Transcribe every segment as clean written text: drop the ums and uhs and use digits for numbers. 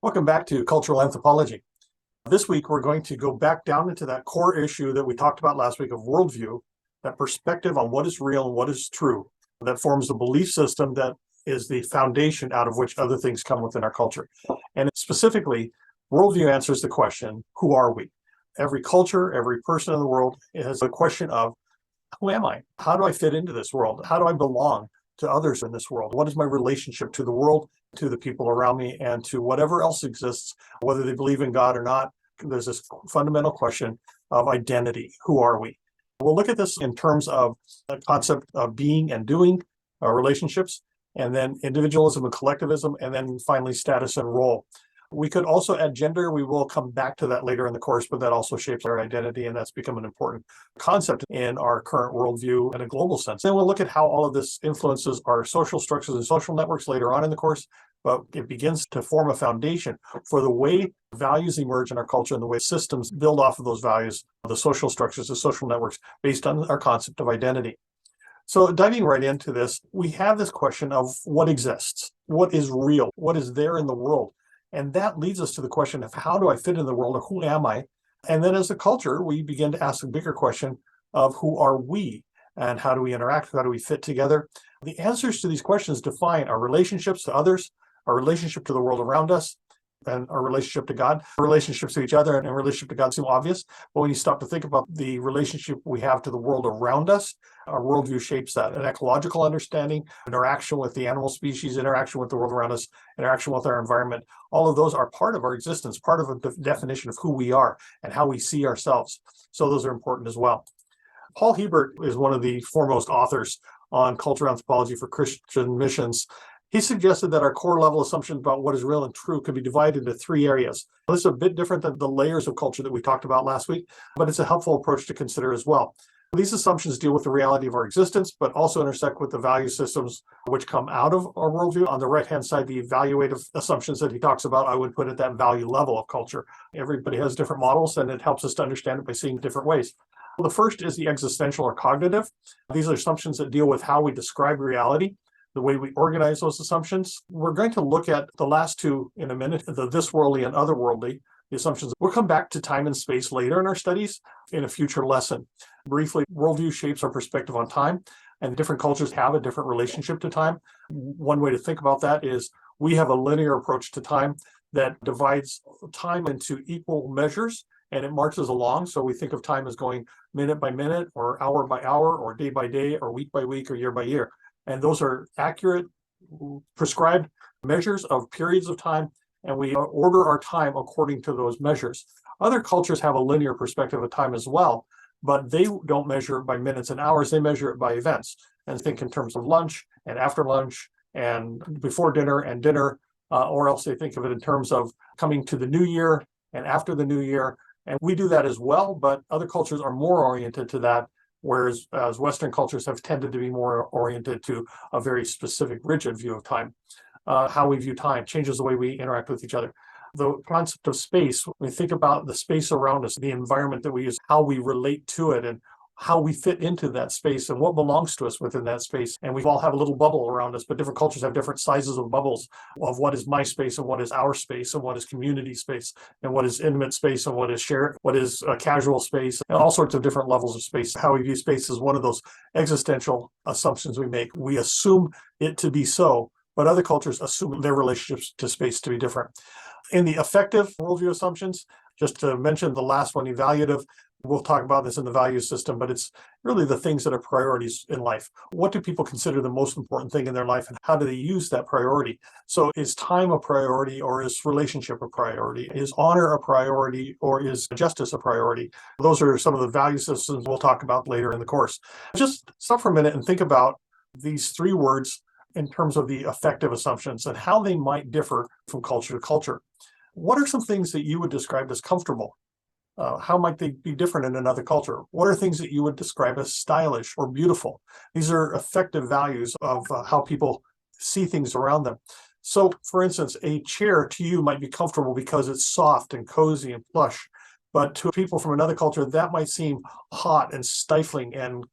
Welcome back to Cultural Anthropology. This week, we're going to go back down into that core issue that we talked about last week of worldview, that perspective on what is real and what is true, that forms the belief system that is the foundation out of which other things come within our culture. And specifically, worldview answers the question, who are we? Every culture, every person in the world has a question of, who am I? How do I fit into this world? How do I belong to others in this world? What is my relationship to the world, to the people around me, and to whatever else exists, whether they believe in God or not? There's this fundamental question of identity. Who are we? We'll look at this in terms of the concept of being and doing, relationships, and then individualism and collectivism, and then finally status and role. We could also add gender. We will come back to that later in the course, but that also shapes our identity, and that's become an important concept in our current worldview in a global sense. Then we'll look at how all of this influences our social structures and social networks later on in the course, but it begins to form a foundation for the way values emerge in our culture and the way systems build off of those values, the social structures, the social networks, based on our concept of identity. So diving right into this, we have this question of what exists, what is real, what is there in the world. And that leads us to the question of how do I fit in the world, or who am I? And then as a culture, we begin to ask the bigger question of who are we and how do we interact, how do we fit together? The answers to these questions define our relationships to others, our relationship to the world around us, and our relationship to God. Relationships to each other and relationship to God seem obvious, but when you stop to think about the relationship we have to the world around us, our worldview shapes that. An ecological understanding, interaction with the animal species, interaction with the world around us, interaction with our environment, all of those are part of our existence, part of a definition of who we are and how we see ourselves. So those are important as well. Paul Hebert is one of the foremost authors on cultural anthropology for Christian missions. He suggested that our core level assumptions about what is real and true could be divided into three areas. This is a bit different than the layers of culture that we talked about last week, but it's a helpful approach to consider as well. These assumptions deal with the reality of our existence, but also intersect with the value systems which come out of our worldview. On the right-hand side, the evaluative assumptions that he talks about, I would put at that value level of culture. Everybody has different models, and it helps us to understand it by seeing different ways. Well, the first is the existential or cognitive. These are assumptions that deal with how we describe reality, the way we organize those assumptions. We're going to look at the last two in a minute, the this-worldly and otherworldly, the assumptions. We'll come back to time and space later in our studies in a future lesson. Briefly, worldview shapes our perspective on time, and different cultures have a different relationship to time. One way to think about that is we have a linear approach to time that divides time into equal measures, and it marches along. So we think of time as going minute by minute, or hour by hour, or day by day, or week by week, or year by year. And those are accurate, prescribed measures of periods of time, and we order our time according to those measures. Other cultures have a linear perspective of time as well, but they don't measure it by minutes and hours, they measure it by events, and think in terms of lunch and after lunch and before dinner and dinner, or else they think of it in terms of coming to the new year and after the new year. And we do that as well, but other cultures are more oriented to that, whereas as Western cultures have tended to be more oriented to a very specific, rigid view of time. How we view time changes the way we interact with each other. The concept of space, when we think about the space around us, the environment that we use, how we relate to it, and how we fit into that space and what belongs to us within that space. And we all have a little bubble around us, but different cultures have different sizes of bubbles of what is my space and what is our space and what is community space and what is intimate space and what is shared, what is a casual space, and all sorts of different levels of space. How we view space is one of those existential assumptions we make. We assume it to be so, but other cultures assume their relationships to space to be different. In the affective worldview assumptions, just to mention the last one, evaluative, we'll talk about this in the value system, but it's really the things that are priorities in life. What do people consider the most important thing in their life, and how do they use that priority? So is time a priority, or is relationship a priority? Is honor a priority, or is justice a priority? Those are some of the value systems we'll talk about later in the course. Just stop for a minute and think about these three words in terms of the affective assumptions and how they might differ from culture to culture. What are some things that you would describe as comfortable? How might they be different in another culture? What are things that you would describe as stylish or beautiful? These are affective values of how people see things around them. So, for instance, a chair to you might be comfortable because it's soft and cozy and plush, but to people from another culture, that might seem hot and stifling. And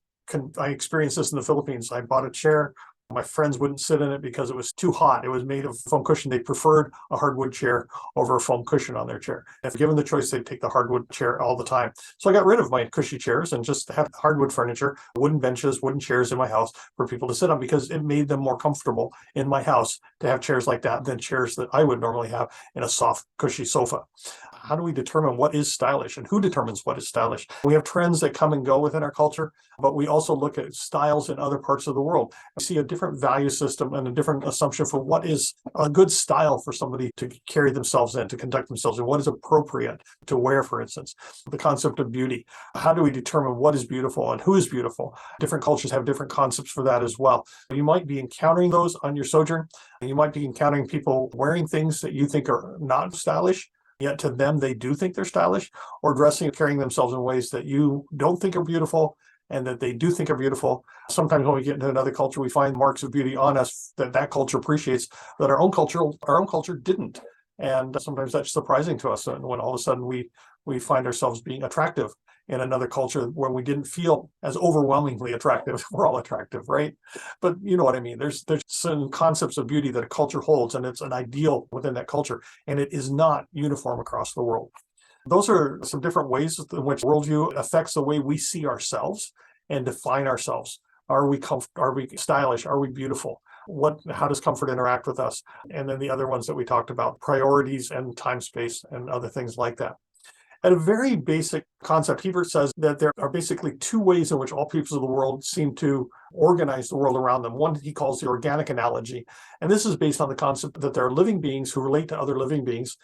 I experienced this in the Philippines. I bought a chair My friends wouldn't sit in it because it was too hot. It was made of foam cushion. They preferred a hardwood chair over a foam cushion on their chair. If given the choice, they'd take the hardwood chair all the time. So I got rid of my cushy chairs and just had hardwood furniture, wooden benches, wooden chairs in my house for people to sit on, because it made them more comfortable in my house to have chairs like that than chairs that I would normally have in a soft, cushy sofa. How do we determine what is stylish, and who determines what is stylish? We have trends that come and go within our culture, but we also look at styles in other parts of the world. We see a different value system and a different assumption for what is a good style for somebody to carry themselves in, to conduct themselves in, what is appropriate to wear, for instance. The concept of beauty. How do we determine what is beautiful and who is beautiful? Different cultures have different concepts for that as well. You might be encountering those on your sojourn. You might be encountering people wearing things that you think are not stylish, yet to them they do think they're stylish, or dressing and carrying themselves in ways that you don't think are beautiful and that they do think are beautiful. Sometimes when we get into another culture, we find marks of beauty on us that culture appreciates that our own culture didn't. And sometimes that's surprising to us, and when all of a sudden we find ourselves being attractive in another culture where we didn't feel as overwhelmingly attractive. We're all attractive, right? But you know what I mean. There's some concepts of beauty that a culture holds, and it's an ideal within that culture, and it is not uniform across the world. Those are some different ways in which worldview affects the way we see ourselves and define ourselves. Are we stylish? Are we beautiful? How does comfort interact with us? And then the other ones that we talked about, priorities and time space and other things like that. At a very basic concept, Hebert says that there are basically two ways in which all peoples of the world seem to organize the world around them. One he calls the organic analogy. And this is based on the concept that there are living beings who relate to other living beings.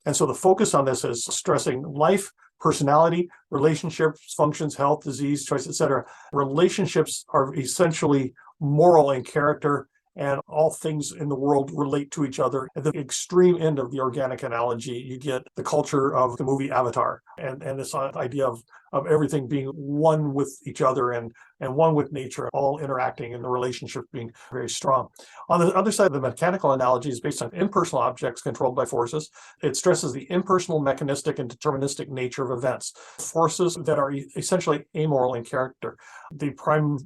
And so the focus on this is stressing life, personality, relationships, functions, health, disease, choice, etc. Relationships are essentially moral in character, and all things in the world relate to each other. At the extreme end of the organic analogy, you get the culture of the movie Avatar, and this idea of everything being one with each other and one with nature, all interacting, and the relationship being very strong. On the other side, the mechanical analogy is based on impersonal objects controlled by forces. It stresses the impersonal, mechanistic, and deterministic nature of events, forces that are essentially amoral in character. The prime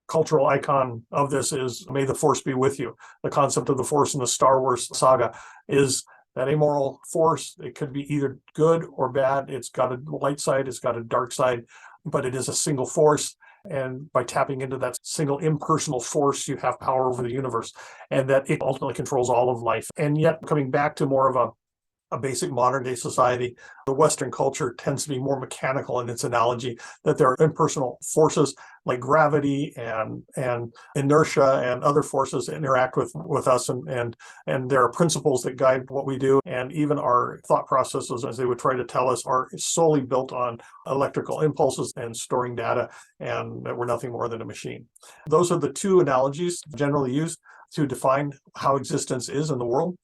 cultural icon of this is "May the Force be with you." The concept of the Force in the Star Wars saga is that amoral force. It could be either good or bad. It's got a light side, it's got a dark side, but it is a single force. And by tapping into that single impersonal force, you have power over the universe, and that it ultimately controls all of life. And yet, coming back to more of a basic modern day society, the Western culture tends to be more mechanical in its analogy, that there are impersonal forces like gravity and inertia and other forces that interact with us, and there are principles that guide what we do, and even our thought processes, as they would try to tell us, are solely built on electrical impulses and storing data, and that we're nothing more than a machine. Those are the two analogies generally used to define how existence is in the world.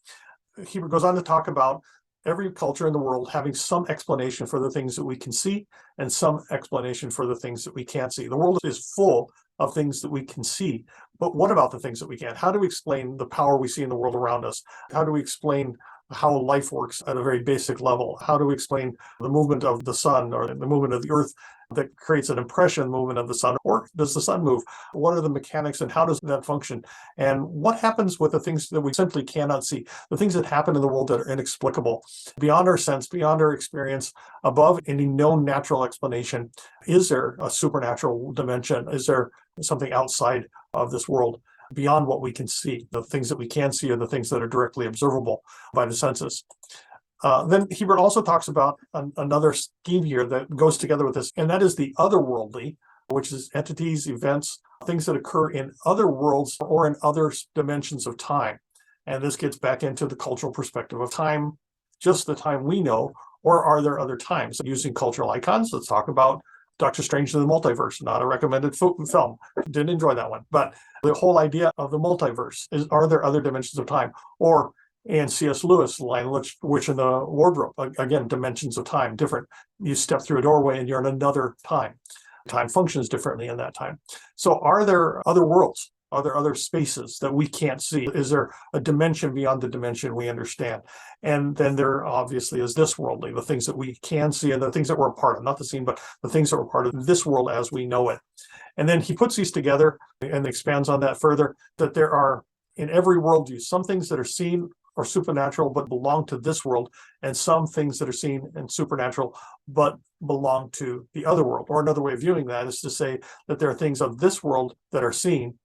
Hebert goes on to talk about every culture in the world having some explanation for the things that we can see and some explanation for the things that we can't see. The world is full of things that we can see, but what about the things that we can't? How do we explain the power we see in the world around us? How do we explain how life works at a very basic level? How do we explain the movement of the sun or the movement of the earth that creates an impression movement of the sun? Or does the sun move? What are the mechanics and how does that function? And what happens with the things that we simply cannot see? The things that happen in the world that are inexplicable, beyond our sense, beyond our experience, above any known natural explanation. Is there a supernatural dimension? Is there something outside of this world, beyond what we can see? The things that we can see are the things that are directly observable by the senses. Then Hebert also talks about another scheme here that goes together with this, and that is the otherworldly, which is entities, events, things that occur in other worlds or in other dimensions of time. And this gets back into the cultural perspective of time, just the time we know, or are there other times? Using cultural icons, let's talk about Doctor Strange in the Multiverse, not a recommended film. Didn't enjoy that one. But the whole idea of the multiverse is, are there other dimensions of time? Or and C.S. Lewis, Lion, Witch in the Wardrobe, again, dimensions of time, different. You step through a doorway and you're in another time. Time functions differently in that time. So are there other worlds? Are there other spaces that we can't see? Is there a dimension beyond the dimension we understand? And then there obviously is this worldly, the things that we can see and the things that we're a part of, not the scene, but the things that we're part of this world as we know it. And then he puts these together and expands on that further, that there are in every worldview some things that are seen or supernatural but belong to this world, and some things that are seen and supernatural but belong to the other world. Or another way of viewing that is to say that there are things of this world that are seen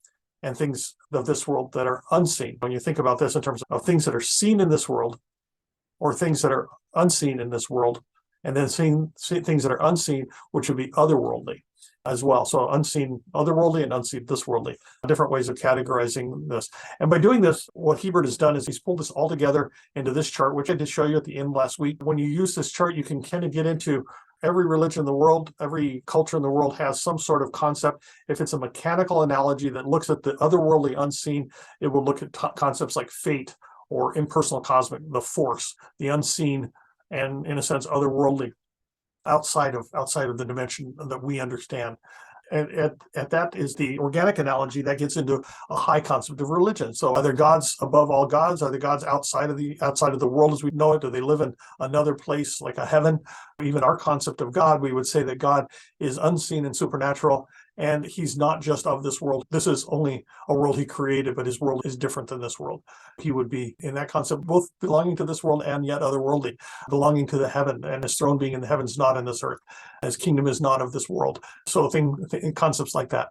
and things of this world that are unseen. When you think about this in terms of things that are seen in this world or things that are unseen in this world, and then seeing things that are unseen, which would be otherworldly as well. So unseen otherworldly and unseen thisworldly, different ways of categorizing this. And by doing this, what Hebert has done is he's pulled this all together into this chart, which I did show you at the end last week. When you use this chart, you can kind of get into every religion in the world, every culture in the world has some sort of concept. If it's a mechanical analogy that looks at the otherworldly unseen, it will look at concepts like fate or impersonal cosmic, the force, the unseen, and in a sense, otherworldly, outside of the dimension that we understand. And at that is the organic analogy that gets into a high concept of religion. So are there gods above all gods? Are there gods outside of the world as we know it? Do they live in another place like a heaven? Even our concept of God, we would say that God is unseen and supernatural, and he's not just of this world. This is only a world he created, but his world is different than this world. He would be, in that concept, both belonging to this world and yet otherworldly, belonging to the heaven, and his throne being in the heavens, not in this earth. His kingdom is not of this world. So concepts like that.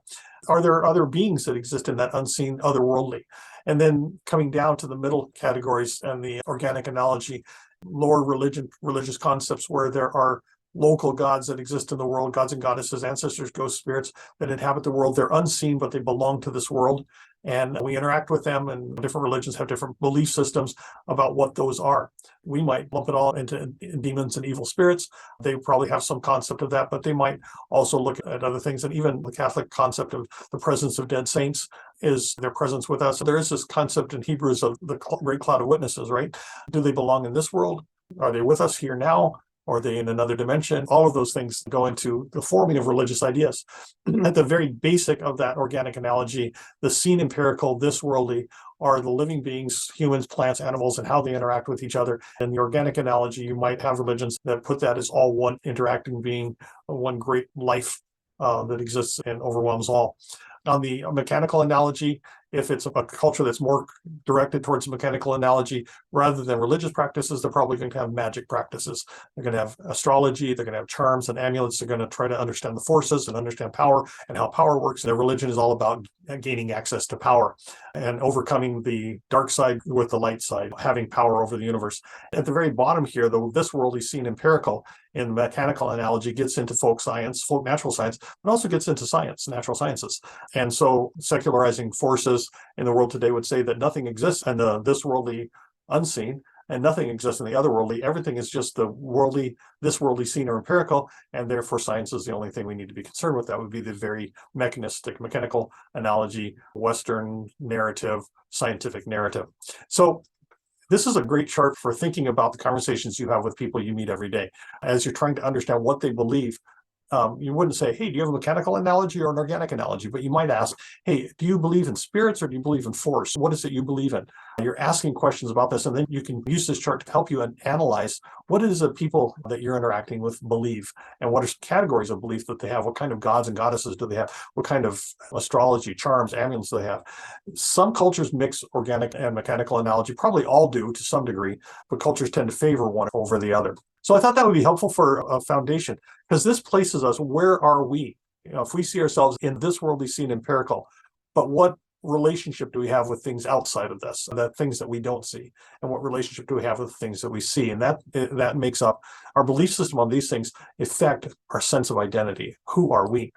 Are there other beings that exist in that unseen otherworldly? And then coming down to the middle categories and the organic analogy, lower religious concepts where there are local gods that exist in the world, gods and goddesses, ancestors, ghost spirits that inhabit the world. They're unseen, but they belong to this world. And we interact with them, and different religions have different belief systems about what those are. We might lump it all into demons and evil spirits. They probably have some concept of that, but they might also look at other things. And even the Catholic concept of the presence of dead saints is their presence with us. There is this concept in Hebrews of the great cloud of witnesses, right? Do they belong in this world? Are they with us here now? Or are they in another dimension? All of those things go into the forming of religious ideas. At the very basic of that organic analogy, the seen empirical, this worldly, are the living beings, humans, plants, animals, and how they interact with each other. In the organic analogy, you might have religions that put that as all one interacting being, one great life that exists and overwhelms all. On the mechanical analogy, if it's a culture that's more directed towards mechanical analogy rather than religious practices, they're probably going to have magic practices. They're going to have astrology, they're going to have charms and amulets, they're going to try to understand the forces and understand power and how power works. Their religion is all about gaining access to power and overcoming the dark side with the light side, having power over the universe. At the very bottom here, though, this world is seen empirical in mechanical analogy gets into folk science, folk natural science, but also gets into science, natural sciences. And so secularizing forces in the world today would say that nothing exists in the this worldly unseen, and nothing exists in the otherworldly. Everything is just the worldly, this worldly seen or empirical, and therefore science is the only thing we need to be concerned with. That would be the very mechanistic, mechanical analogy, Western narrative, scientific narrative. So this is a great chart for thinking about the conversations you have with people you meet every day. As you're trying to understand what they believe, you wouldn't say, hey, do you have a mechanical analogy or an organic analogy? But you might ask, hey, do you believe in spirits or do you believe in force? What is it you believe in? You're asking questions about this, and then you can use this chart to help you analyze what it is that people that you're interacting with believe, and what are categories of belief that they have. What kind of gods and goddesses do they have? What kind of astrology, charms, amulets do they have? Some cultures mix organic and mechanical analogy, probably all do to some degree, but cultures tend to favor one over the other. So I thought that would be helpful for a foundation, because this places us, where are we? If we see ourselves in this worldly seen empirical, but what relationship do we have with things outside of this, that things that we don't see, and what relationship do we have with things that we see? And that makes up our belief system on these things, affect our sense of identity. Who are we?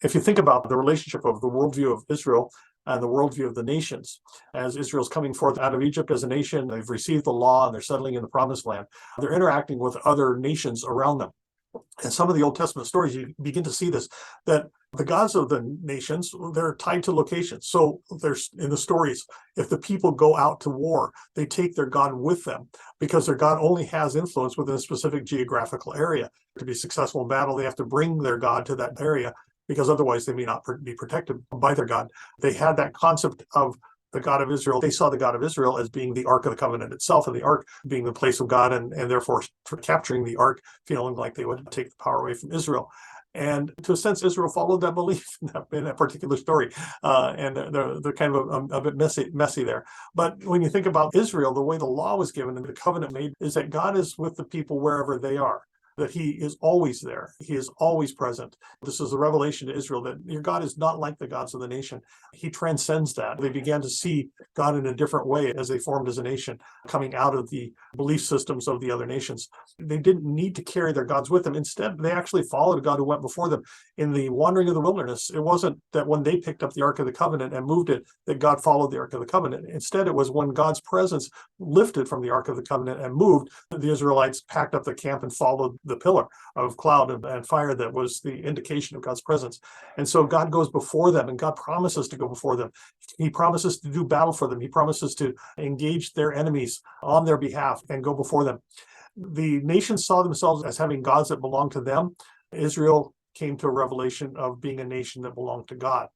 If you think about the relationship of the worldview of Israel and the worldview of the nations, as Israel's coming forth out of Egypt as a nation, they've received the law and they're settling in the promised land. They're interacting with other nations around them. And some of the Old Testament stories, you begin to see this, that the gods of the nations, they're tied to locations. So there's in the stories, if the people go out to war, they take their god with them, because their god only has influence within a specific geographical area. To be successful in battle, they have to bring their god to that area, because otherwise they may not be protected by their God. They had that concept of the God of Israel. They saw the God of Israel as being the Ark of the Covenant itself, and the Ark being the place of God, and therefore capturing the Ark, feeling like they would take the power away from Israel. And to a sense, Israel followed that belief in that particular story. And they're kind of a bit messy there. But when you think about Israel, the way the law was given and the covenant made is that God is with the people wherever they are, that he is always there. He is always present. This is a revelation to Israel that your God is not like the gods of the nation. He transcends that. They began to see God in a different way as they formed as a nation, coming out of the belief systems of the other nations. They didn't need to carry their gods with them. Instead, they actually followed a God who went before them in the wandering of the wilderness. It wasn't that when they picked up the Ark of the Covenant and moved it, that God followed the Ark of the Covenant. Instead, it was when God's presence lifted from the Ark of the Covenant and moved, the Israelites packed up the camp and followed the pillar of cloud and fire that was the indication of God's presence. And so God goes before them, and God promises to go before them. He promises to do battle for them. He promises to engage their enemies on their behalf and go before them. The nations saw themselves as having gods that belonged to them. Israel came to a revelation of being a nation that belonged to God.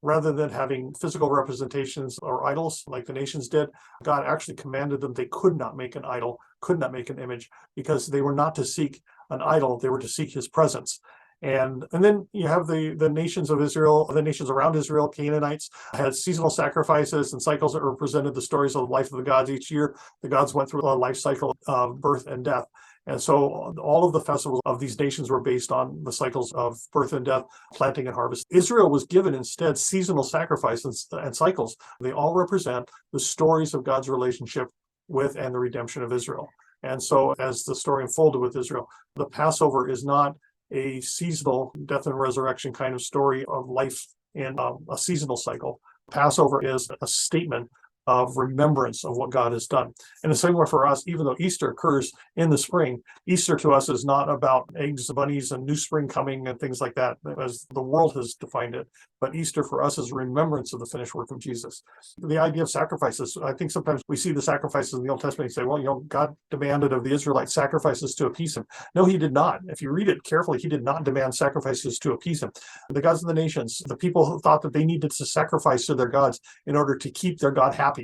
Rather than having physical representations or idols like the nations did, God actually commanded them they could not make an idol, could not make an image, because they were not to seek an idol, they were to seek his presence. And then you have the nations of Israel, the nations around Israel, Canaanites, had seasonal sacrifices and cycles that represented the stories of the life of the gods. Each year, the gods went through a life cycle of birth and death. And so all of the festivals of these nations were based on the cycles of birth and death, planting and harvest. Israel was given instead seasonal sacrifices and cycles. They all represent the stories of God's relationship with and the redemption of Israel. And so as the story unfolded with Israel, the Passover is not a seasonal death and resurrection kind of story of life in a seasonal cycle. Passover is a statement of remembrance of what God has done. And the same way for us, even though Easter occurs in the spring, Easter to us is not about eggs, bunnies, and new spring coming and things like that, as the world has defined it. But Easter for us is remembrance of the finished work of Jesus. The idea of sacrifices, I think sometimes we see the sacrifices in the Old Testament and say, well, God demanded of the Israelites sacrifices to appease him. No, he did not. If you read it carefully, he did not demand sacrifices to appease him. The gods of the nations, the people thought that they needed to sacrifice to their gods in order to keep their God happy.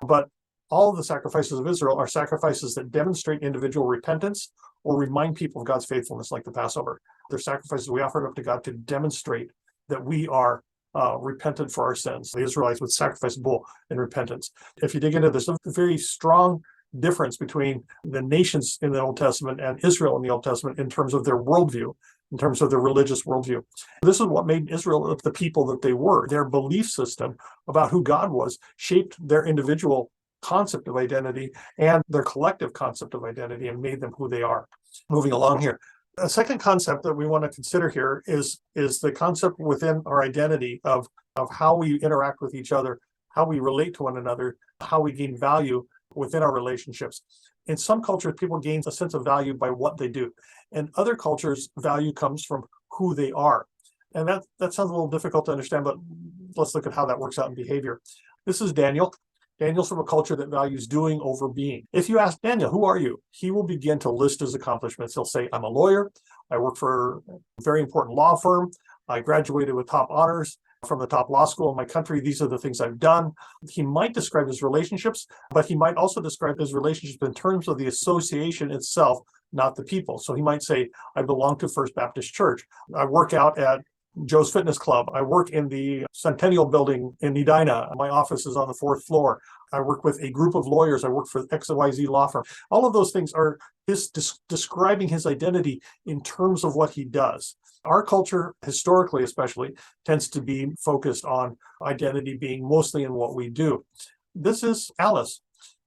But all of the sacrifices of Israel are sacrifices that demonstrate individual repentance or remind people of God's faithfulness, like the Passover. They're sacrifices we offered up to God to demonstrate that we are repentant for our sins. The Israelites would sacrifice a bull in repentance. If you dig into this, a very strong difference between the nations in the Old Testament and Israel in the Old Testament in terms of their worldview, in terms of their religious worldview. This is what made Israel the people that they were. Their belief system about who God was shaped their individual concept of identity and their collective concept of identity and made them who they are. Moving along here. A second concept that we want to consider here is the concept within our identity of how we interact with each other, how we relate to one another, how we gain value within our relationships. In some cultures, people gain a sense of value by what they do. In other cultures, value comes from who they are. And that sounds a little difficult to understand, but let's look at how that works out in behavior. This is Daniel. Daniel's from a culture that values doing over being. If you ask Daniel, who are you? He will begin to list his accomplishments. He'll say, I'm a lawyer. I work for a very important law firm. I graduated with top honors from the top law school in my country. These are the things I've done. He might describe his relationships, but he might also describe his relationships in terms of the association itself, not the people. So he might say, I belong to First Baptist Church. I work out at Joe's Fitness Club. I work in the Centennial Building in Edina. My office is on the 4th floor. I work with a group of lawyers. I work for XYZ law firm. All of those things are his describing his identity in terms of what he does. Our culture, historically especially, tends to be focused on identity being mostly in what we do. This is Alice.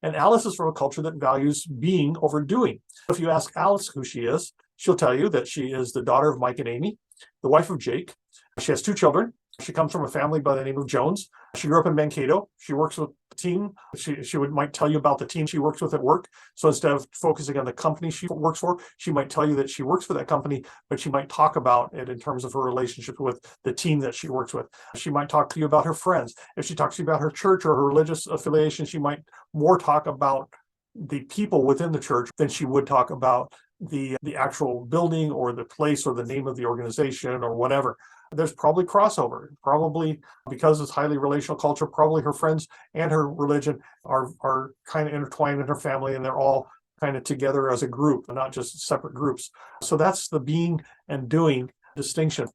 And Alice is from a culture that values being over doing. If you ask Alice who she is, she'll tell you that she is the daughter of Mike and Amy, the wife of Jake. She has 2 children. She comes from a family by the name of Jones. She grew up in Mankato. She works with a team. She might tell you about the team she works with at work. So instead of focusing on the company she works for, she might tell you that she works for that company, but she might talk about it in terms of her relationship with the team that she works with. She might talk to you about her friends. If she talks to you about her church or her religious affiliation, she might more talk about the people within the church than she would talk about the actual building or the place or the name of the organization or whatever. There's probably crossover, probably because it's highly relational culture, probably her friends and her religion are kind of intertwined in her family, and they're all kind of together as a group, not just separate groups. So that's the being and doing distinction.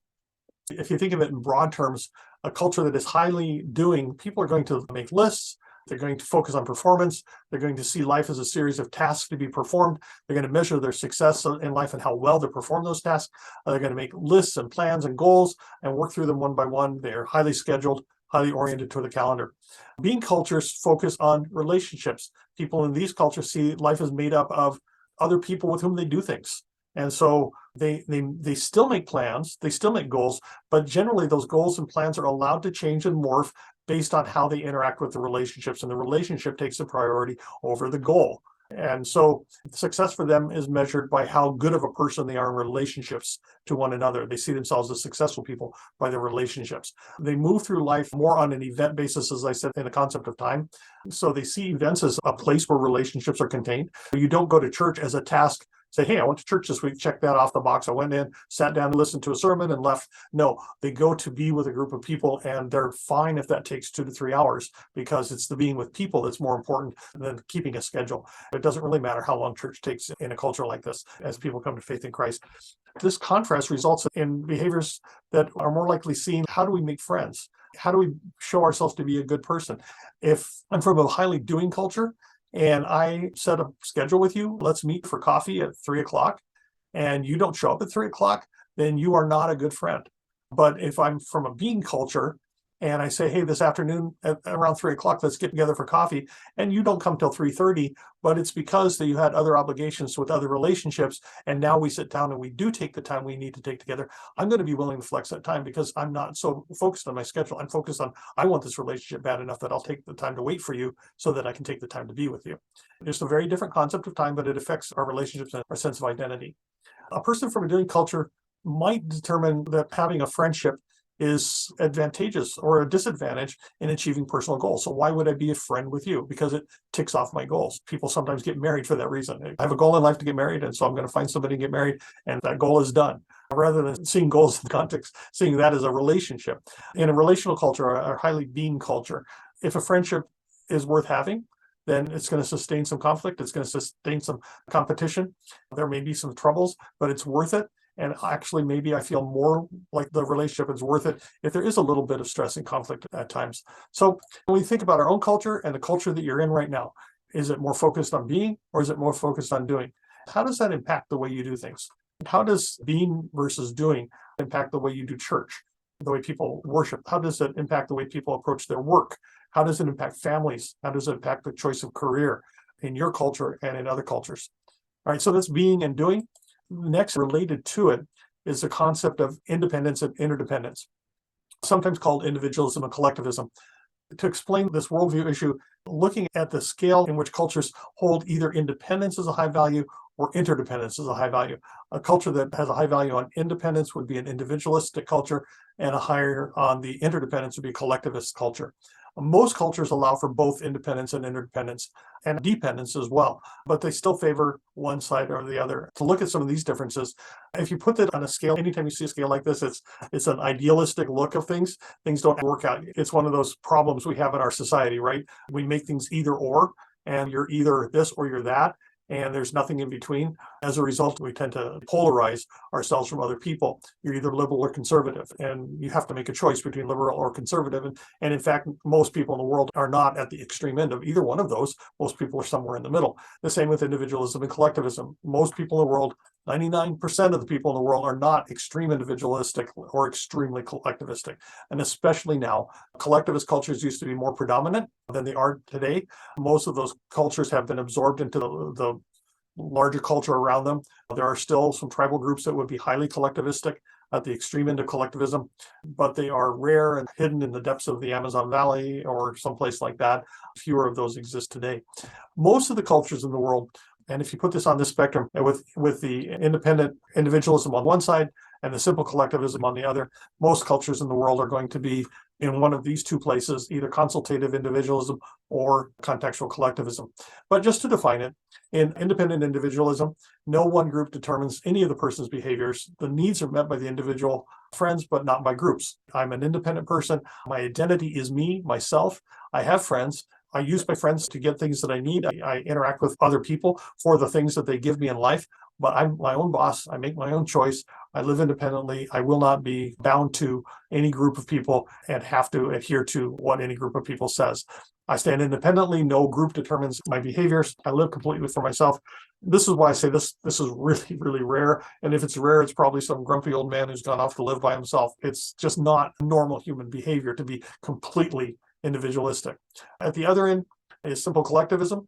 If you think of it in broad terms, a culture that is highly doing, people are going to make lists. They're going to focus on performance. They're going to see life as a series of tasks to be performed. They're going to measure their success in life and how well they perform those tasks. They're going to make lists and plans and goals and work through them one by one. They're highly scheduled, highly oriented to the calendar. Being cultures focus on relationships. People in these cultures see life as made up of other people with whom they do things. And so they still make plans, they still make goals, but generally those goals and plans are allowed to change and morph based on how they interact with the relationships, and the relationship takes the priority over the goal. And so success for them is measured by how good of a person they are in relationships to one another. They see themselves as successful people by their relationships. They move through life more on an event basis, as I said, in the concept of time. So they see events as a place where relationships are contained. You don't go to church as a task, say, hey, I went to church this week, check that off the box. I went in, sat down and listened to a sermon and left. No, they go to be with a group of people, and they're fine if that takes 2 to 3 hours, because it's the being with people that's more important than keeping a schedule. It doesn't really matter how long church takes in a culture like this as people come to faith in Christ. This contrast results in behaviors that are more likely seen. How do we make friends? How do we show ourselves to be a good person? If I'm from a highly doing culture, and I set a schedule with you, let's meet for coffee at 3:00, and you don't show up at 3:00, then you are not a good friend. But if I'm from a being culture and I say, hey, this afternoon at around 3:00, let's get together for coffee, and you don't come till 3:30, but it's because that you had other obligations with other relationships, and now we sit down and we do take the time we need to take together, I'm going to be willing to flex that time because I'm not so focused on my schedule. I'm focused on, I want this relationship bad enough that I'll take the time to wait for you so that I can take the time to be with you. It's a very different concept of time, but it affects our relationships and our sense of identity. A person from a doing culture might determine that having a friendship is advantageous or a disadvantage in achieving personal goals. So why would I be a friend with you? Because it ticks off my goals. People sometimes get married for that reason. I have a goal in life to get married, and so I'm going to find somebody and get married, and that goal is done. Rather than seeing goals in context, seeing that as a relationship. In a relational culture, or a highly being culture, if a friendship is worth having, then it's going to sustain some conflict. It's going to sustain some competition. There may be some troubles, but it's worth it. And actually, maybe I feel more like the relationship is worth it if there is a little bit of stress and conflict at times. So when we think about our own culture and the culture that you're in right now, is it more focused on being, or is it more focused on doing? How does that impact the way you do things? How does being versus doing impact the way you do church, the way people worship? How does it impact the way people approach their work? How does it impact families? How does it impact the choice of career in your culture and in other cultures? All right, so that's being and doing. Next, related to it, is the concept of independence and interdependence, sometimes called individualism and collectivism. To explain this worldview issue, looking at the scale in which cultures hold either independence as a high value or interdependence as a high value. A culture that has a high value on independence would be an individualistic culture, and a higher on the interdependence would be a collectivist culture. Most cultures allow for both independence and interdependence and dependence as well, but they still favor one side or the other. To look at some of these differences, if you put that on a scale, anytime you see a scale like this, it's an idealistic look of things. Things don't work out. It's one of those problems we have in our society, right? We make things either or, and you're either this or you're that, and there's nothing in between. As a result, we tend to polarize ourselves from other people. You're either liberal or conservative, and you have to make a choice between liberal or conservative. And in fact, most people in the world are not at the extreme end of either one of those. Most people are somewhere in the middle. The same with individualism and collectivism. Most people in the world, 99% of the people in the world, are not extreme individualistic or extremely collectivistic. And especially now, collectivist cultures used to be more predominant than they are today. Most of those cultures have been absorbed into the larger culture around them. There are still some tribal groups that would be highly collectivistic at the extreme end of collectivism, but they are rare and hidden in the depths of the Amazon Valley or someplace like that. Fewer of those exist today. Most of the cultures in the world, and if you put this on this spectrum with the independent individualism on one side and the simple collectivism on the other, most cultures in the world are going to be in one of these two places, either consultative individualism or contextual collectivism. But just to define it, in independent individualism, no one group determines any of the person's behaviors. The needs are met by the individual friends, but not by groups. I'm an independent person. My identity is me, myself. I have friends. I use my friends to get things that I need. I interact with other people for the things that they give me in life. but I'm my own boss. I make my own choice. I live independently. I will not be bound to any group of people and have to adhere to what any group of people says. I stand independently. No group determines my behaviors. I live completely for myself. This is why I say this is really, really rare. And if it's rare, it's probably some grumpy old man who's gone off to live by himself. It's just not normal human behavior to be completely individualistic. At the other end is simple collectivism.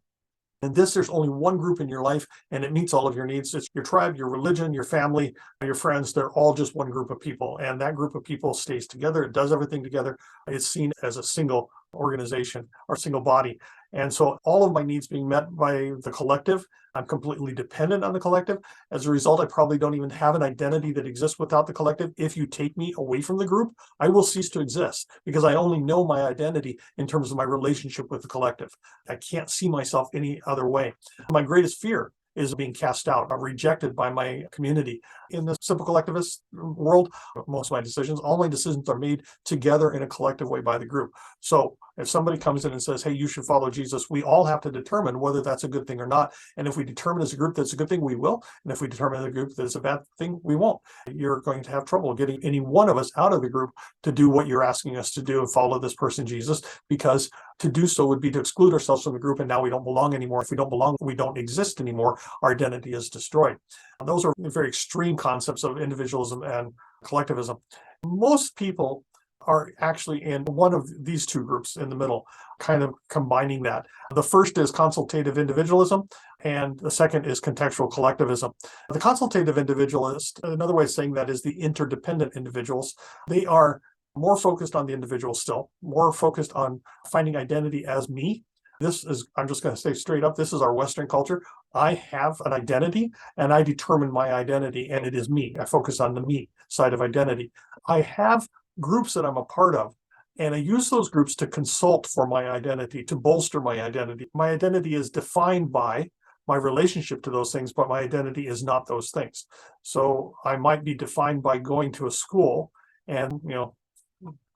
And this, there's only one group in your life, and it meets all of your needs. It's your tribe, your religion, your family, your friends. They're all just one group of people. And that group of people stays together. It does everything together. It's seen as a single organization or single body. And so all of my needs being met by the collective, I'm completely dependent on the collective. As a result, I probably don't even have an identity that exists without the collective. If you take me away from the group, I will cease to exist because I only know my identity in terms of my relationship with the collective. I can't see myself any other way. My greatest fear is being cast out or rejected by my community. In the simple collectivist world, most of my decisions, all my decisions are made together in a collective way by the group. So if somebody comes in and says, hey, you should follow Jesus, we all have to determine whether that's a good thing or not. And if we determine as a group that's a good thing, we will. And if we determine as a group that it's a bad thing, we won't. You're going to have trouble getting any one of us out of the group to do what you're asking us to do and follow this person, Jesus, because to do so would be to exclude ourselves from the group, and now we don't belong anymore. If we don't belong, we don't exist anymore. Our identity is destroyed. Those are very extreme concepts of individualism and collectivism. Most people are actually in one of these two groups in the middle, kind of combining that. The first is consultative individualism, and the second is contextual collectivism. The consultative individualist, another way of saying that, is the interdependent individuals. They are more focused on the individual still, more focused on finding identity as me. This is, I'm just going to say straight up, this is our Western culture. I have an identity and I determine my identity, and it is me. I focus on the me side of identity. I have groups that I'm a part of, and I use those groups to consult for my identity, to bolster my identity. My identity is defined by my relationship to those things, but my identity is not those things. So I might be defined by going to a school and,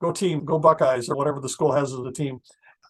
go team, go Buckeyes, or whatever the school has as a team.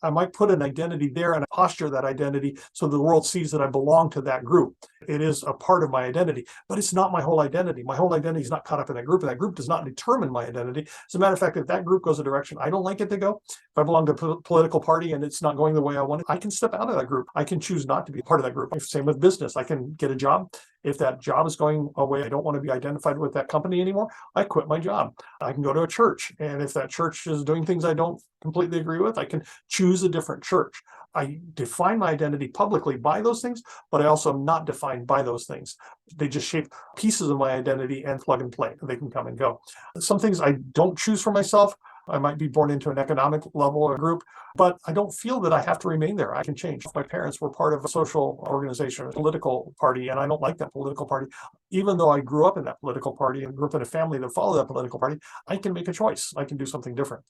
I might put an identity there and posture that identity so the world sees that I belong to that group. It is a part of my identity, but it's not my whole identity. My whole identity is not caught up in that group, and that group does not determine my identity. As a matter of fact, if that group goes a direction I don't like it to go, if I belong to a political party and it's not going the way I want it, I can step out of that group. I can choose not to be part of that group. Same with business. I can get a job. If that job is going away, I don't want to be identified with that company anymore, I quit my job. I can go to a church, and if that church is doing things I don't completely agree with, I can choose a different church. I define my identity publicly by those things, but I also am not defined by those things. They just shape pieces of my identity and plug and play. They can come and go. Some things I don't choose for myself. I might be born into an economic level or group, but I don't feel that I have to remain there. I can change. My parents were part of a social organization, a political party, and I don't like that political party. Even though I grew up in that political party and grew up in a family that followed that political party, I can make a choice. I can do something different.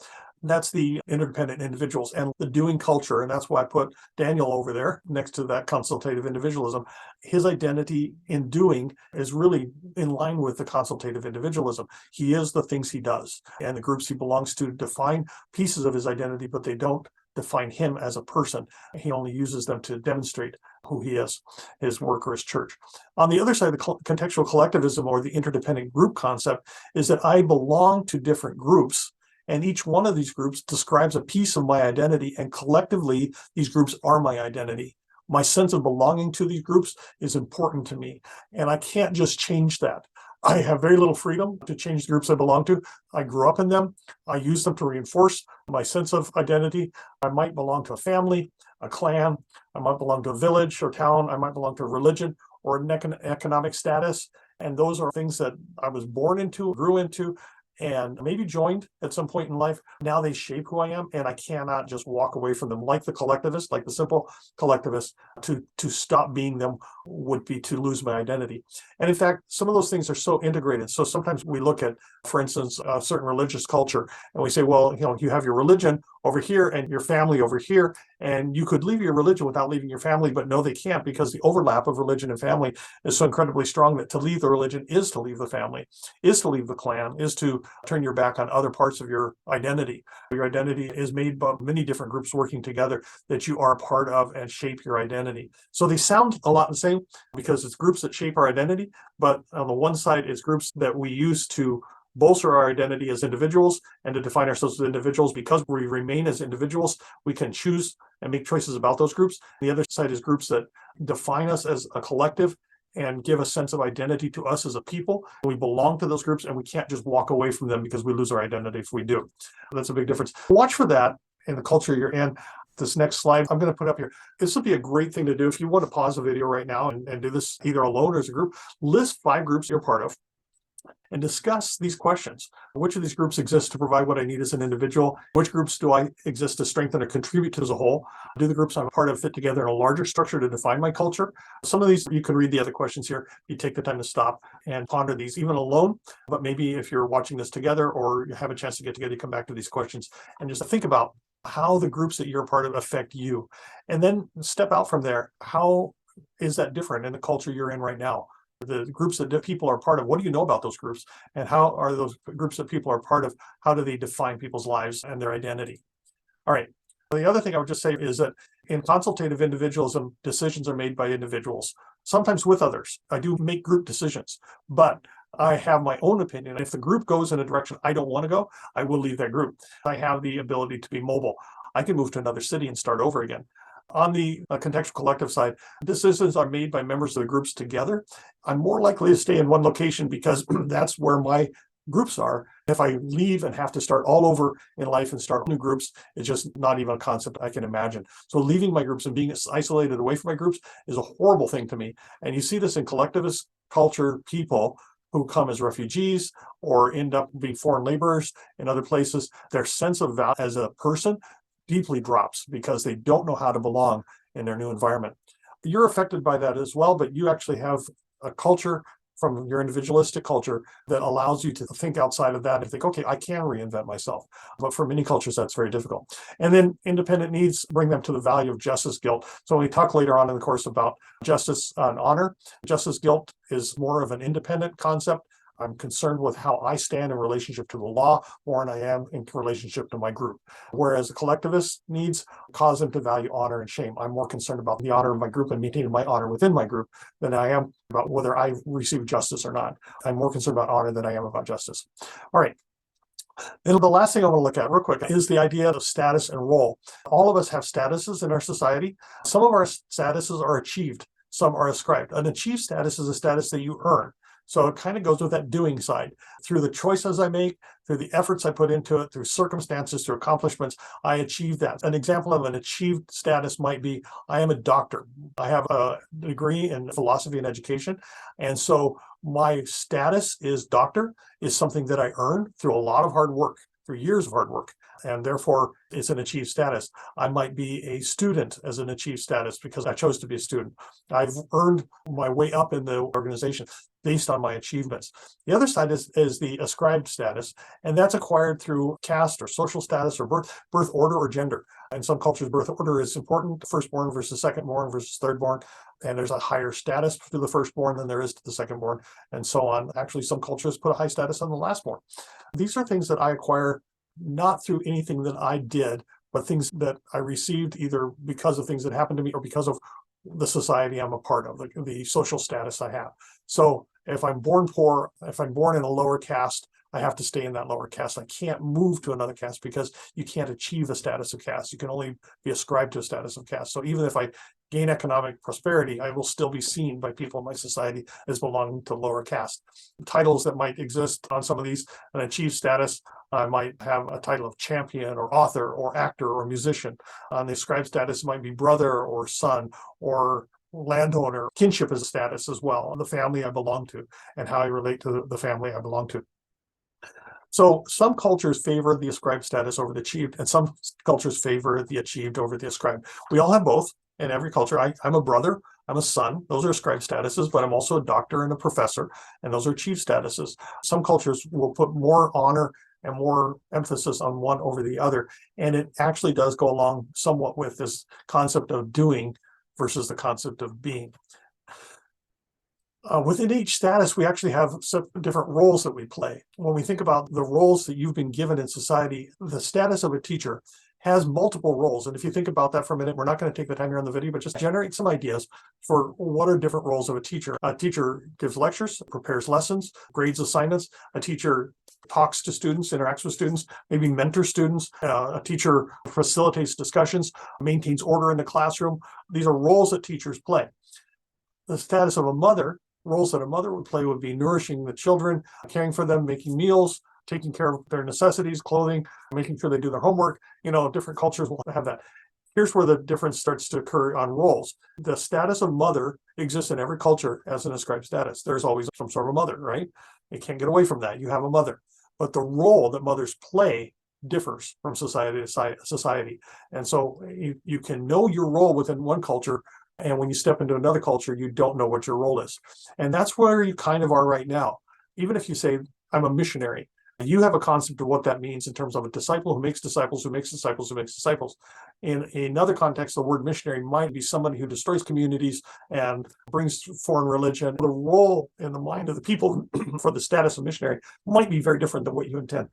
That's the interdependent individuals and the doing culture. And that's why I put Daniel over there next to that consultative individualism. His identity in doing is really in line with the consultative individualism. He is the things he does, and the groups he belongs to define pieces of his identity, but they don't define him as a person. He only uses them to demonstrate who he is, his work or his church. On the other side, the contextual collectivism, or the interdependent group concept, is that I belong to different groups, and each one of these groups describes a piece of my identity, and collectively, these groups are my identity. My sense of belonging to these groups is important to me, and I can't just change that. I have very little freedom to change the groups I belong to. I grew up in them. I use them to reinforce my sense of identity. I might belong to a family, a clan. I might belong to a village or town. I might belong to a religion or an economic status. And those are things that I was born into, grew into, and maybe joined at some point in life. Now they shape who I am, and I cannot just walk away from them. Like the collectivist, like the simple collectivist, to stop being them would be to lose my identity. And in fact, some of those things are so integrated. So sometimes we look at, for instance, a certain religious culture, and we say, well, you have your religion, over here and your family over here. And you could leave your religion without leaving your family, but no, they can't, because the overlap of religion and family is so incredibly strong that to leave the religion is to leave the family, is to leave the clan, is to turn your back on other parts of your identity. Your identity is made by many different groups working together that you are a part of and shape your identity. So they sound a lot the same because it's groups that shape our identity, but on the one side, it's groups that we use to bolster our identity as individuals and to define ourselves as individuals. Because we remain as individuals, we can choose and make choices about those groups. The other side is groups that define us as a collective and give a sense of identity to us as a people. We belong to those groups and we can't just walk away from them because we lose our identity if we do. That's a big difference. Watch for that in the culture you're in. This next slide I'm going to put up here. This would be a great thing to do if you want to pause the video right now and do this either alone or as a group. List 5 groups you're part of and discuss these questions. Which of these groups exist to provide what I need as an individual? Which groups do I exist to strengthen or contribute to as a whole? Do the groups I'm a part of fit together in a larger structure to define my culture? Some of these, you can read the other questions here. You take the time to stop and ponder these, even alone. But maybe if you're watching this together or you have a chance to get together, you come back to these questions and just think about how the groups that you're a part of affect you. And then step out from there. How is that different in the culture you're in right now? The groups that people are part of, what do you know about those groups? And how are those groups that people are part of, how do they define people's lives and their identity? All right. The other thing I would just say is that in consultative individualism, decisions are made by individuals, sometimes with others. I do make group decisions, but I have my own opinion. If the group goes in a direction I don't want to go, I will leave that group. I have the ability to be mobile. I can move to another city and start over again. On the contextual collective side, decisions are made by members of the groups together. I'm more likely to stay in one location because that's where my groups are. If I leave and have to start all over in life and start new groups, it's just not even a concept I can imagine. So leaving my groups and being isolated away from my groups is a horrible thing to me. And you see this in collectivist culture people who come as refugees or end up being foreign laborers in other places. Their sense of value as a person deeply drops because they don't know how to belong in their new environment. You're affected by that as well, but you actually have a culture from your individualistic culture that allows you to think outside of that and think, okay, I can reinvent myself. But for many cultures, that's very difficult. And then independent needs bring them to the value of justice guilt. So when we talk later on in the course about justice and honor, justice guilt is more of an independent concept. I'm concerned with how I stand in relationship to the law more than I am in relationship to my group. Whereas the collectivist needs cause them to value honor and shame. I'm more concerned about the honor of my group and maintaining my honor within my group than I am about whether I receive justice or not. I'm more concerned about honor than I am about justice. All right. And the last thing I want to look at real quick is the idea of status and role. All of us have statuses in our society. Some of our statuses are achieved. Some are ascribed. An achieved status is a status that you earn. So it kind of goes with that doing side. Through the choices I make, through the efforts I put into it, through circumstances, through accomplishments, I achieve that. An example of an achieved status might be, I am a doctor. I have a degree in philosophy and education. And so my status is doctor is something that I earned through a lot of hard work, through years of hard work. And therefore, it's an achieved status. I might be a student as an achieved status because I chose to be a student. I've earned my way up in the organization based on my achievements. The other side is the ascribed status, and that's acquired through caste or social status or birth order or gender. In some cultures, birth order is important, firstborn versus secondborn versus thirdborn, and there's a higher status to the firstborn than there is to the secondborn, and so on. Actually, some cultures put a high status on the lastborn. These are things that I acquire not through anything that I did, but things that I received either because of things that happened to me or because of the society I'm a part of, the social status I have. So if I'm born poor, if I'm born in a lower caste, I have to stay in that lower caste. I can't move to another caste because you can't achieve the status of caste. You can only be ascribed to a status of caste. So even if I gain economic prosperity, I will still be seen by people in my society as belonging to lower caste. Titles that might exist on some of these, an achieved status, I might have a title of champion or author or actor or musician. On the ascribed status, it might be brother or son or landowner. Kinship is a status as well, the family I belong to and how I relate to the family I belong to. So some cultures favor the ascribed status over the achieved, and some cultures favor the achieved over the ascribed. We all have both in every culture. I'm a brother, I'm a son. Those are ascribed statuses, but I'm also a doctor and a professor, and those are achieved statuses. Some cultures will put more honor and more emphasis on one over the other. And it actually does go along somewhat with this concept of doing versus the concept of being. Within each status, we actually have some different roles that we play. When we think about the roles that you've been given in society, the status of a teacher has multiple roles. And if you think about that for a minute, we're not going to take the time here on the video, but just generate some ideas for what are different roles of a teacher. A teacher gives lectures, prepares lessons, grades assignments. A teacher talks to students, interacts with students, maybe mentors students. A teacher facilitates discussions, maintains order in the classroom. These are roles that teachers play. The status of a mother, roles that a mother would play would be nourishing the children, caring for them, making meals, taking care of their necessities, clothing, making sure they do their homework. Different cultures will have that. Here's where the difference starts to occur on roles. The status of mother exists in every culture as an ascribed status. There's always some sort of mother, right? You can't get away from that. You have a mother. But the role that mothers play differs from society to society. And so you can know your role within one culture, and when you step into another culture, you don't know what your role is. And that's where you kind of are right now. Even if you say, I'm a missionary, you have a concept of what that means in terms of a disciple who makes disciples, who makes disciples, who makes disciples. In another context, the word missionary might be somebody who destroys communities and brings foreign religion. The role in the mind of the people for the status of missionary might be very different than what you intend.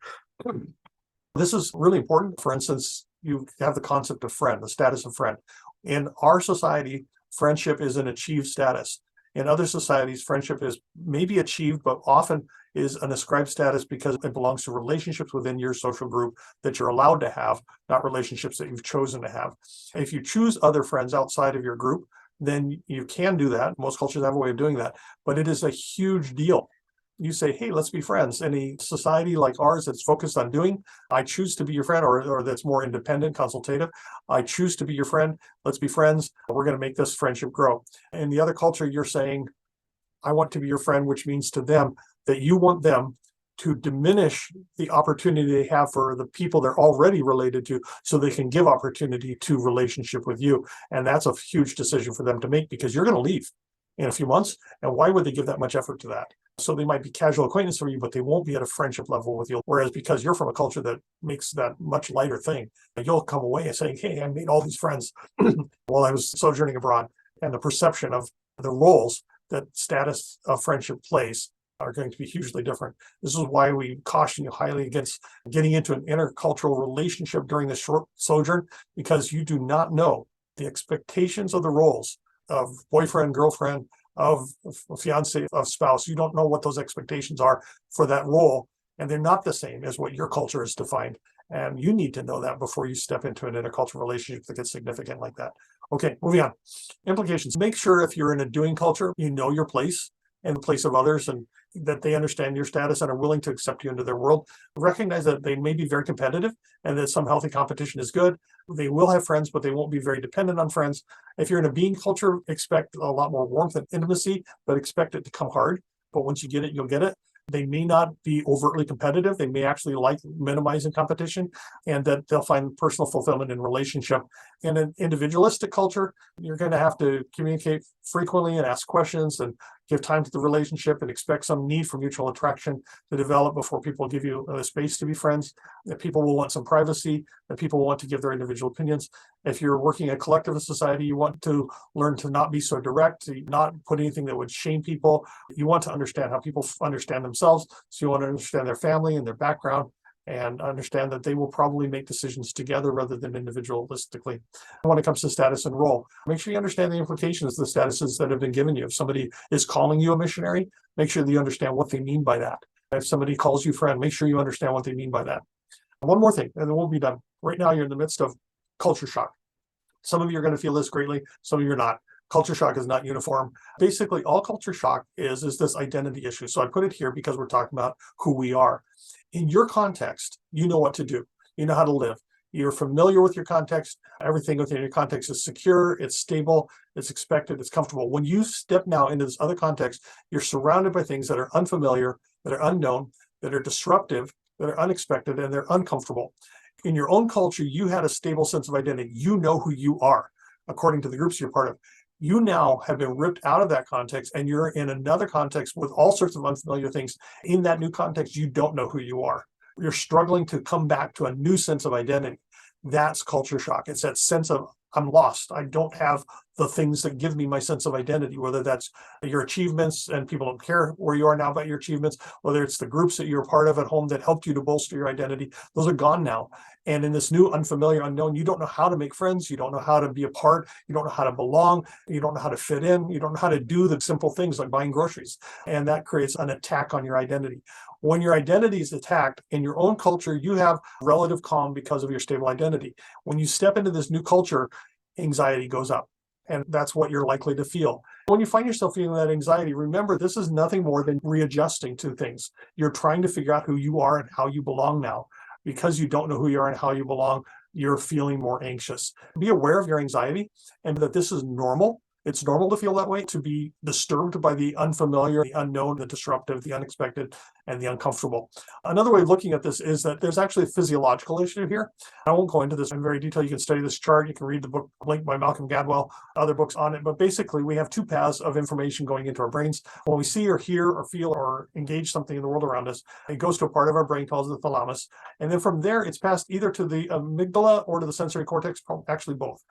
This is really important. For instance, you have the concept of friend, the status of friend. In our society, friendship is an achieved status. In other societies, friendship is maybe achieved, but often is an ascribed status because it belongs to relationships within your social group that you're allowed to have, not relationships that you've chosen to have. If you choose other friends outside of your group, then you can do that. Most cultures have a way of doing that, but it is a huge deal. You say, hey, let's be friends. In a society like ours that's focused on doing, I choose to be your friend, or that's more independent, consultative. I choose to be your friend. Let's be friends. We're going to make this friendship grow. In the other culture, you're saying, I want to be your friend, which means to them that you want them to diminish the opportunity they have for the people they're already related to so they can give opportunity to relationship with you. And that's a huge decision for them to make because you're going to leave in a few months. And why would they give that much effort to that? So they might be casual acquaintance for you, but they won't be at a friendship level with you. Whereas because you're from a culture that makes that much lighter thing, you'll come away and saying, hey, I made all these friends while I was sojourning abroad. And the perception of the roles that status of friendship plays are going to be hugely different. This is why we caution you highly against getting into an intercultural relationship during this short sojourn, because you do not know the expectations of the roles of boyfriend, girlfriend, of fiance, of spouse. You don't know what those expectations are for that role, and they're not the same as what your culture has defined. And you need to know that before you step into an intercultural relationship that gets significant like that. Okay, moving on. Implications. Make sure if you're in a doing culture, you know your place and the place of others, and that they understand your status and are willing to accept you into their world. Recognize that they may be very competitive and that some healthy competition is good. They will have friends, but they won't be very dependent on friends. If you're in a being culture, expect a lot more warmth and intimacy, but expect it to come hard. But once you get it, you'll get it. They may not be overtly competitive. They may actually like minimizing competition, and that they'll find personal fulfillment in relationship. In an individualistic culture, you're going to have to communicate frequently and ask questions and give time to the relationship and expect some need for mutual attraction to develop before people give you a space to be friends. That people will want some privacy, that people want to give their individual opinions. If you're working in a collectivist society, you want to learn to not be so direct, to not put anything that would shame people. You want to understand how people understand themselves. So you want to understand their family and their background, and understand that they will probably make decisions together rather than individualistically. When it comes to status and role, make sure you understand the implications of the statuses that have been given you. If somebody is calling you a missionary, make sure that you understand what they mean by that. If somebody calls you friend, make sure you understand what they mean by that. One more thing, and then we'll be done. Right now, you're in the midst of culture shock. Some of you are going to feel this greatly, some of you are not. Culture shock is not uniform. Basically, all culture shock is this identity issue. So I put it here because we're talking about who we are. In your context, you know what to do. You know how to live. You're familiar with your context. Everything within your context is secure, it's stable, it's expected, it's comfortable. When you step now into this other context, you're surrounded by things that are unfamiliar, that are unknown, that are disruptive, that are unexpected, and they're uncomfortable. In your own culture, you had a stable sense of identity. You know who you are, according to the groups you're part of. You now have been ripped out of that context, and you're in another context with all sorts of unfamiliar things. In that new context, you don't know who you are. you're struggling to come back to a new sense of identity. That's culture shock. It's that sense of, I'm lost. I don't have the things that give me my sense of identity, whether that's your achievements and people don't care where you are now about your achievements, whether it's the groups that you're part of at home that helped you to bolster your identity. Those are gone now. And in this new unfamiliar unknown, you don't know how to make friends. You don't know how to be a part. You don't know how to belong. You don't know how to fit in. You don't know how to do the simple things like buying groceries. And that creates an attack on your identity. When your identity is attacked in your own culture, you have relative calm because of your stable identity. When you step into this new culture, anxiety goes up. And that's what you're likely to feel. When you find yourself feeling that anxiety, remember, this is nothing more than readjusting to things. You're trying to figure out who you are and how you belong now. Because you don't know who you are and how you belong, you're feeling more anxious. Be aware of your anxiety and that this is normal. It's normal to feel that way, to be disturbed by the unfamiliar, the unknown, the disruptive, the unexpected, and the uncomfortable. Another way of looking at this is that there's actually a physiological issue here. I won't go into this in very detail. You can study this chart. You can read the book linked by Malcolm Gladwell, other books on it. But basically, we have two paths of information going into our brains. When we see or hear or feel or engage something in the world around us, it goes to a part of our brain called the thalamus. And then from there, it's passed either to the amygdala or to the sensory cortex, actually both.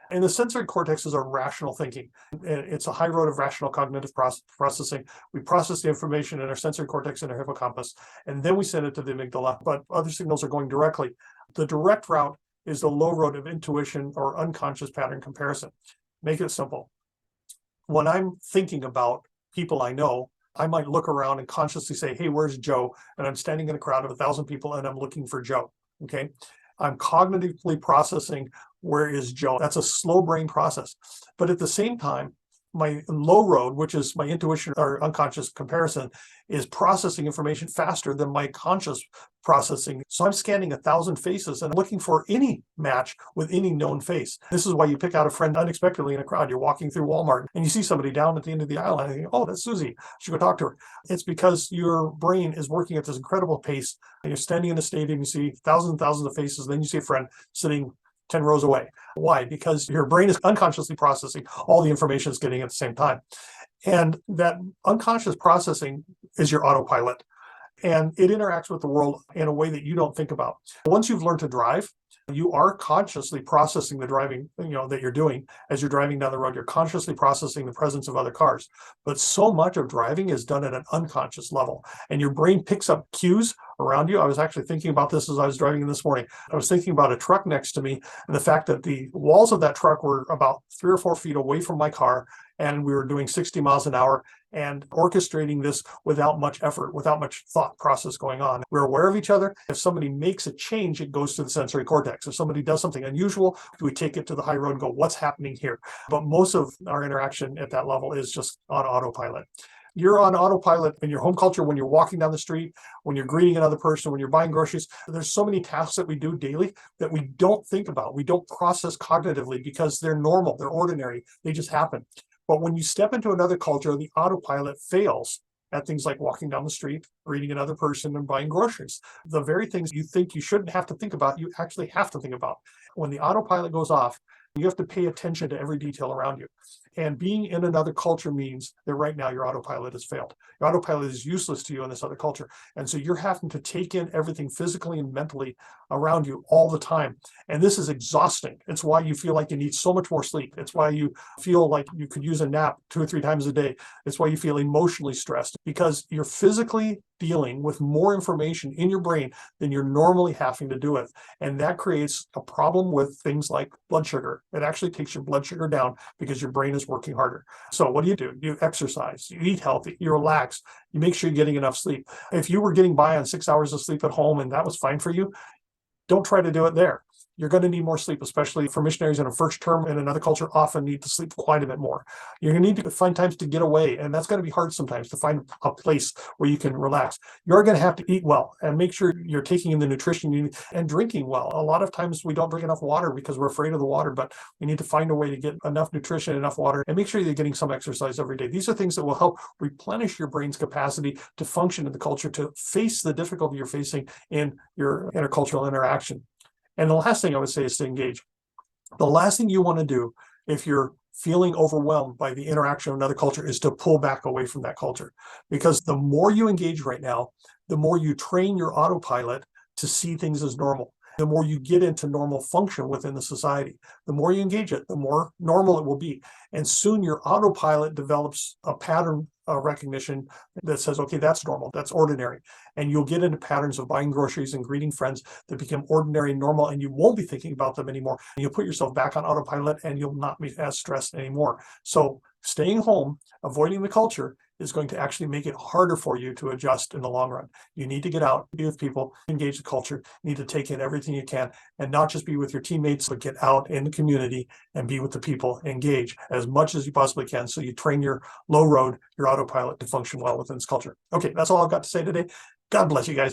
And the sensory cortex is our rational thinking. It's a high road of rational cognitive processing. We process the information in our sensory cortex and our hippocampus, and then we send it to the amygdala, but other signals are going directly. The direct route is the low road of intuition or unconscious pattern comparison. Make it simple. When I'm thinking about people I know, I might look around and consciously say, hey, where's Joe? And I'm standing in a crowd of 1,000 people and I'm looking for Joe, okay? I'm cognitively processing, where is Joe? That's a slow brain process. But at the same time, my low road, which is my intuition or unconscious comparison, is processing information faster than my conscious processing. So I'm scanning 1,000 faces and looking for any match with any known face. This is why you pick out a friend unexpectedly in a crowd. You're walking through Walmart and you see somebody down at the end of the aisle and you think, oh, that's Susie. I should go talk to her. It's because your brain is working at this incredible pace. And you're standing in a stadium, you see thousands and thousands of faces, and then you see a friend sitting 10 rows away. Why? Because your brain is unconsciously processing all the information it's getting at the same time. And that unconscious processing is your autopilot. And it interacts with the world in a way that you don't think about. Once you've learned to drive, you are consciously processing the driving, that you're doing. As you're driving down the road, you're consciously processing the presence of other cars. But so much of driving is done at an unconscious level, and your brain picks up cues around you. I was actually thinking about this as I was driving in this morning. I was thinking about a truck next to me and the fact that the walls of that truck were about 3 or 4 feet away from my car, and we were doing 60 miles an hour and orchestrating this without much effort, without much thought process going on. We're aware of each other. If somebody makes a change, it goes to the sensory cortex. If somebody does something unusual, we take it to the high road and go, what's happening here? But most of our interaction at that level is just on autopilot. You're on autopilot in your home culture when you're walking down the street, when you're greeting another person, when you're buying groceries. There's so many tasks that we do daily that we don't think about. We don't process cognitively because they're normal, they're ordinary, they just happen. But when you step into another culture, the autopilot fails at things like walking down the street, greeting another person, and buying groceries. The very things you think you shouldn't have to think about, you actually have to think about. When the autopilot goes off, you have to pay attention to every detail around you. And being in another culture means that right now your autopilot has failed. Your autopilot is useless to you in this other culture. And so you're having to take in everything physically and mentally around you all the time. And this is exhausting. It's why you feel like you need so much more sleep. It's why you feel like you could use a nap 2 or 3 times a day. It's why you feel emotionally stressed, because you're physically dealing with more information in your brain than you're normally having to do with. And that creates a problem with things like blood sugar. It actually takes your blood sugar down because your brain is working harder. So what do? You exercise, you eat healthy, you relax, you make sure you're getting enough sleep. If you were getting by on 6 hours of sleep at home and that was fine for you, don't try to do it there. You're going to need more sleep, especially for missionaries in a first term in another culture, often need to sleep quite a bit more. You're going to need to find times to get away, and that's going to be hard sometimes to find a place where you can relax. You're going to have to eat well and make sure you're taking in the nutrition you need and drinking well. A lot of times we don't drink enough water because we're afraid of the water, but we need to find a way to get enough nutrition, enough water, and make sure you're getting some exercise every day. These are things that will help replenish your brain's capacity to function in the culture, to face the difficulty you're facing in your intercultural interaction. And the last thing I would say is to engage. The last thing you want to do if you're feeling overwhelmed by the interaction of another culture is to pull back away from that culture. Because the more you engage right now, the more you train your autopilot to see things as normal. The more you get into normal function within the society, the more you engage it, the more normal it will be. And soon your autopilot develops a pattern recognition that says, okay, that's normal, that's ordinary. And you'll get into patterns of buying groceries and greeting friends that become ordinary and normal, and you won't be thinking about them anymore. And you'll put yourself back on autopilot and you'll not be as stressed anymore. So staying home, avoiding the culture, is going to actually make it harder for you to adjust in the long run. You need to get out, be with people, engage the culture, you need to take in everything you can, and not just be with your teammates, but get out in the community and be with the people, engage as much as you possibly can, so you train your low road, your autopilot, to function well within this culture. Okay, that's all I've got to say today. God bless you guys.